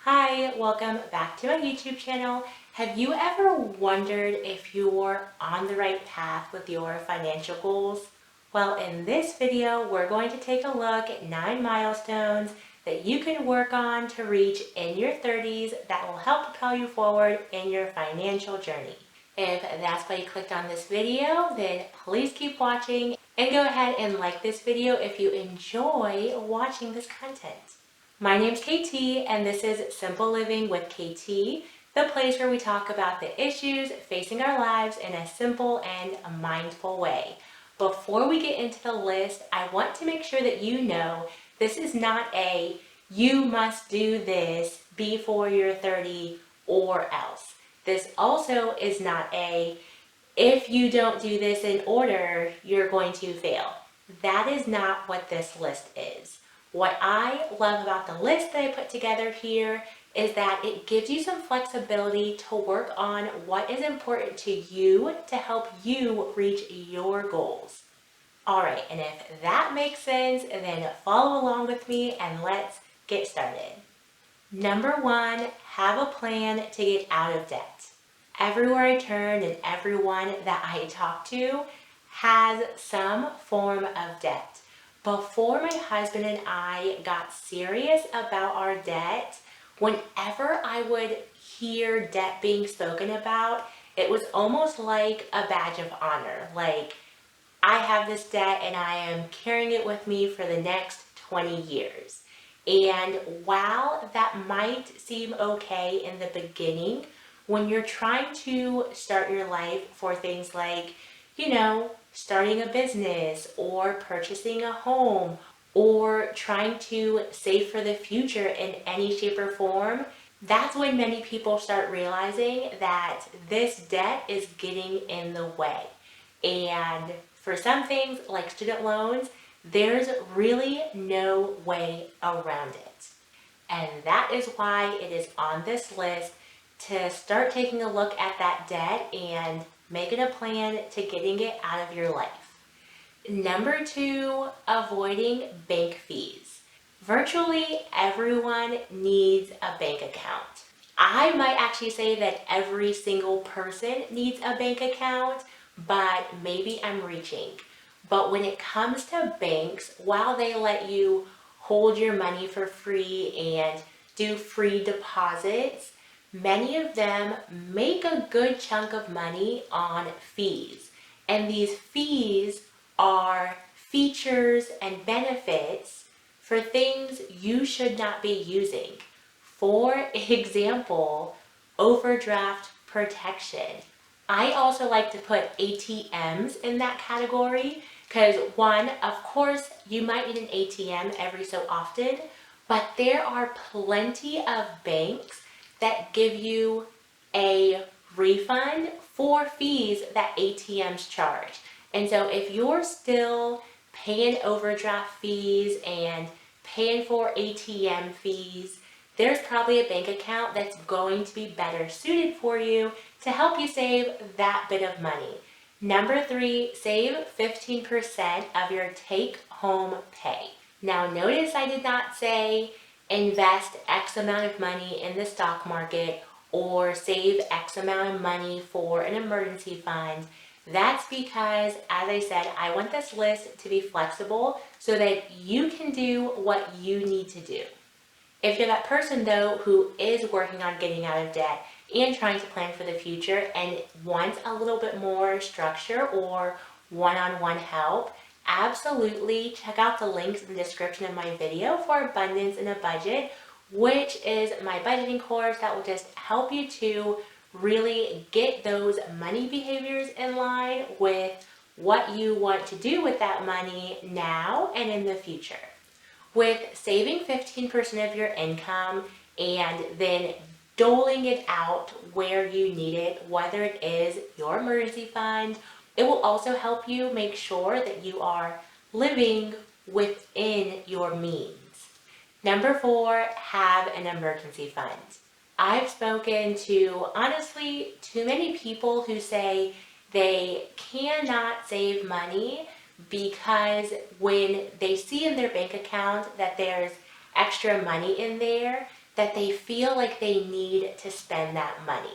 Hi, welcome back to my YouTube channel. Have you ever wondered if you're on the right path with your financial goals? Well, in this video, we're going to take a look at 9 milestones that you can work on to reach in your 30s that will help propel you forward in your financial journey. If that's why you clicked on this video, then please keep watching and go ahead and like this video if you enjoy watching this content. My name's KT, and this is Simple Living with KT, the place where we talk about the issues facing our lives in a simple and a mindful way. Before we get into the list, I want to make sure that you know this is not a you must do this before you're 30 or else. This also is not a if you don't do this in order, you're going to fail. That is not what this list is. What I love about the list that I put together here is that it gives you some flexibility to work on what is important to you to help you reach your goals. All right, and if that makes sense, then follow along with me and let's get started. Number 1, have a plan to get out of debt. Everywhere I turn and everyone that I talk to has some form of debt. Before my husband and I got serious about our debt, whenever I would hear debt being spoken about, it was almost like a badge of honor. Like, I have this debt and I am carrying it with me for the next 20 years. And while that might seem okay in the beginning, when you're trying to start your life for things like, starting a business or purchasing a home or trying to save for the future in any shape or form, that's when many people start realizing that this debt is getting in the way. And for some things like student loans, there's really no way around it. And that is why it is on this list to start taking a look at that debt and making a plan to getting it out of your life. Number 2, avoiding bank fees. Virtually everyone needs a bank account. I might actually say that every single person needs a bank account, but maybe I'm reaching. But when it comes to banks, while they let you hold your money for free and do free deposits, many of them make a good chunk of money on fees. And these fees are features and benefits for things you should not be using. For example, overdraft protection. I also like to put ATMs in that category because one, of course, you might need an ATM every so often, but there are plenty of banks that give you a refund for fees that ATMs charge. And so if you're still paying overdraft fees and paying for ATM fees, there's probably a bank account that's going to be better suited for you to help you save that bit of money. Number 3, save 15% of your take-home pay. Now notice I did not say invest X amount of money in the stock market or save X amount of money for an emergency fund. That's because, as I said, I want this list to be flexible so that you can do what you need to do. If you're that person, though, who is working on getting out of debt and trying to plan for the future and wants a little bit more structure or one-on-one help, absolutely check out the links in the description of my video for Abundance in a Budget, which is my budgeting course that will just help you to really get those money behaviors in line with what you want to do with that money now and in the future. With saving 15% of your income and then doling it out where you need it, whether it is your emergency fund, it will also help you make sure that you are living within your means. Number 4, have an emergency fund. I've spoken to, honestly, too many people who say they cannot save money because when they see in their bank account that there's extra money in there, that they feel like they need to spend that money.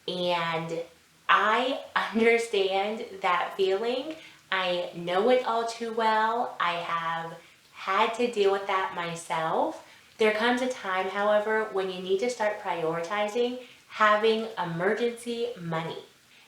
And I understand that feeling. I know it all too well. I have had to deal with that myself. There comes a time, however, when you need to start prioritizing having emergency money.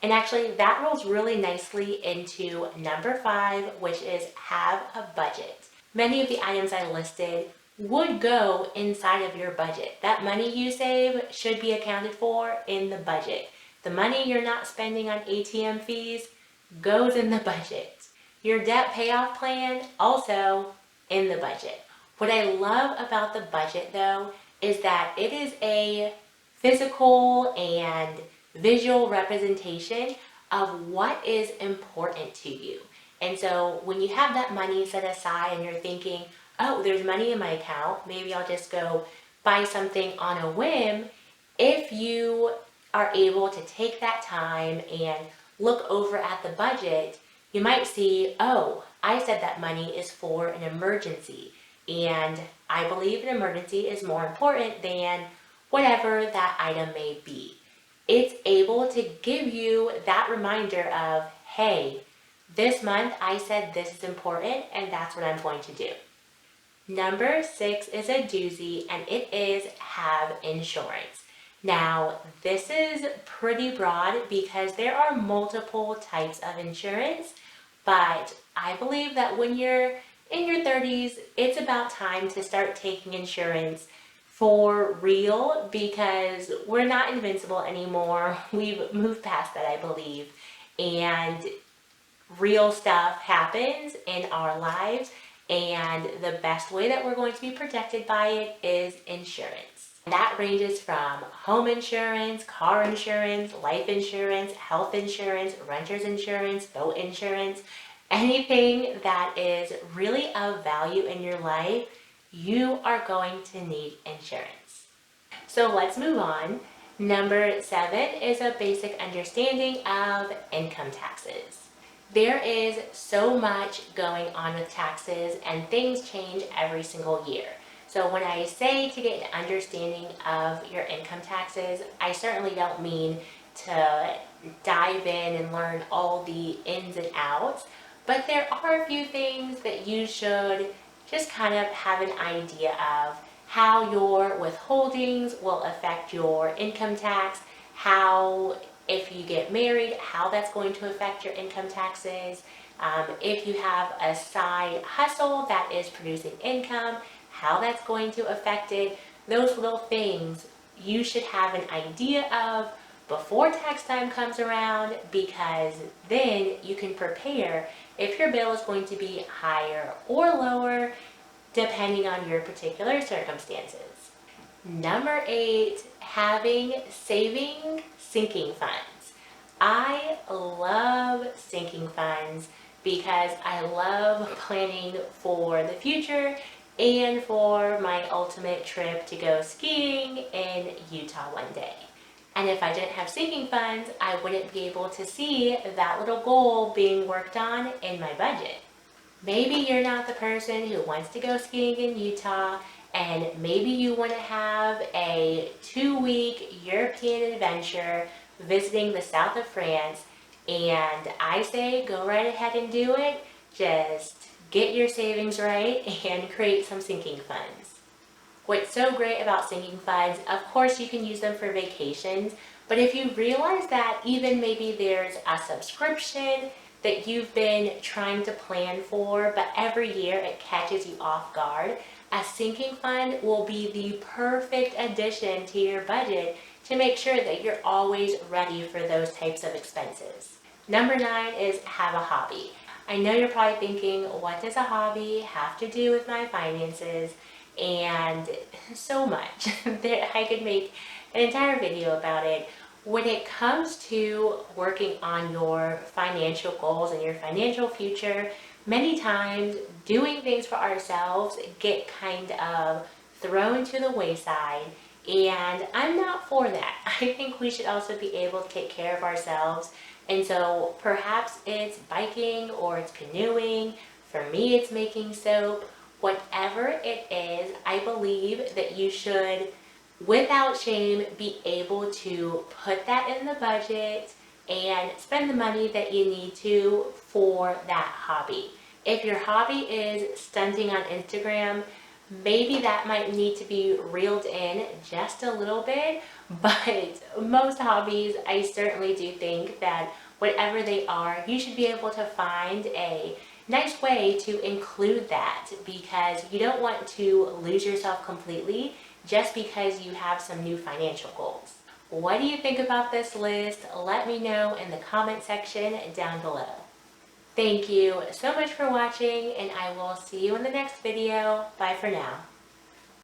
And actually, that rolls really nicely into number 5, which is have a budget. Many of the items I listed would go inside of your budget. That money you save should be accounted for in the budget. The money you're not spending on ATM fees goes in the budget. Your debt payoff plan also in the budget. What I love about the budget though is that it is a physical and visual representation of what is important to you. And so when you have that money set aside and you're thinking, oh, there's money in my account, maybe I'll just go buy something on a whim. If you are able to take that time and look over at the budget, you might see, oh, I said that money is for an emergency. And I believe an emergency is more important than whatever that item may be. It's able to give you that reminder of, hey, this month I said this is important and that's what I'm going to do. Number 6 is a doozy, and it is have insurance. Now, this is pretty broad because there are multiple types of insurance, but I believe that when you're in your 30s, it's about time to start taking insurance for real because we're not invincible anymore. We've moved past that, I believe, and real stuff happens in our lives, and the best way that we're going to be protected by it is insurance. That ranges from home insurance, car insurance, life insurance, health insurance, renter's insurance, boat insurance, anything that is really of value in your life, you are going to need insurance. So let's move on. Number 7 is a basic understanding of income taxes. There is so much going on with taxes and things change every single year. So when I say to get an understanding of your income taxes, I certainly don't mean to dive in and learn all the ins and outs, but there are a few things that you should just kind of have an idea of how your withholdings will affect your income tax, how if you get married, how that's going to affect your income taxes, if you have a side hustle that is producing income, how that's going to affect it. Those little things you should have an idea of before tax time comes around, because then you can prepare if your bill is going to be higher or lower depending on your particular circumstances. Number 8, having sinking funds. I love sinking funds because I love planning for the future and for my ultimate trip to go skiing in Utah one day. And if I didn't have sinking funds, I wouldn't be able to see that little goal being worked on in my budget. Maybe you're not the person who wants to go skiing in Utah, and maybe you want to have a 2-week European adventure visiting the south of France, and I say go right ahead and do it. Just get your savings right and create some sinking funds. What's so great about sinking funds, of course you can use them for vacations, but if you realize that even maybe there's a subscription that you've been trying to plan for, but every year it catches you off guard, a sinking fund will be the perfect addition to your budget to make sure that you're always ready for those types of expenses. Number 9 is have a hobby. I know you're probably thinking, what does a hobby have to do with my finances? And so much. I could make an entire video about it. When it comes to working on your financial goals and your financial future, many times doing things for ourselves get kind of thrown to the wayside, and I'm not for that. I think we should also be able to take care of ourselves, and so perhaps it's biking or it's canoeing. For me, it's making soap. Whatever it is, I believe that you should without shame, be able to put that in the budget and spend the money that you need to for that hobby. If your hobby is stunting on Instagram, maybe that might need to be reeled in just a little bit, but most hobbies, I certainly do think that whatever they are, you should be able to find a nice way to include that, because you don't want to lose yourself completely just because you have some new financial goals. What do you think about this list? Let me know in the comment section down below. Thank you so much for watching, and I will see you in the next video. Bye for now.